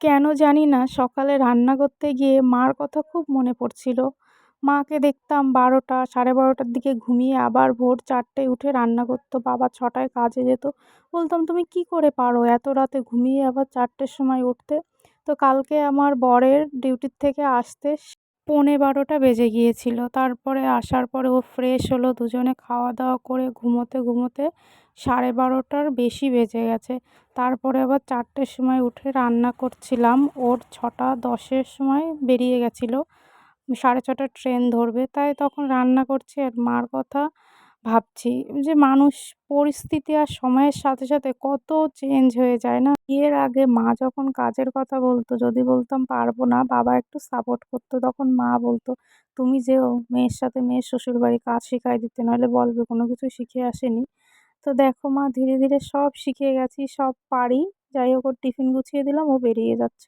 কেন জানি না সকালে রান্না করতে গিয়ে মার কথা খুব মনে পড়ছিল। মাকে দেখতাম ১২টা ১২:৩০টার দিকে ঘুমিয়ে আবার ভোর ৪টায় উঠে রান্না করতো। বাবা ৬টায় কাজে যেত। বলতাম, "তুমি কি করে পারো এত রাতে ঘুমিয়ে আবার ৪টের সময় উঠতে?" তো কালকে আমার বরের ডিউটির থেকে আসতে ১১:৩০ বেজে গিয়েছিল। তারপরে আসার পরে ও ফ্রেশ হলো, দুজনে খাওয়া-দাওয়া করে ঘুমোতে ১২:৩০টার বেশি বেজে গেছে। তারপরে আবার ৪টের সময় উঠে রান্না করছিলাম। ওর ৬টা ১০-এর সময় বেরিয়ে গেছিল। ৬:৩০টার ট্রেন ধরবে। তাই তখন রান্না করছি আর মার কথা ভাবছি যে মানুষ পরিস্থিতি আর সময়ের সাথে কত চেঞ্জ হয়ে যায় না? বিয়ের আগে মা যখন কাজের কথা বলতো, যদি বলতাম পারবো না, বাবা একটু সাপোর্ট করতো। তখন মা বলতো, "তুমি যেও, মেয়ের সাথে মেয়ের শ্বশুরবাড়ি কাজ শিখায় দিতে, নইলে বলবে কোনো কিছু শিখে আসেনি।" তো দেখো মা, ধীরে সব শিখে গেছি, সব পারি। যাই হোক, ওর টিফিন গুছিয়ে দিলাম, ও বেরিয়ে যাচ্ছে।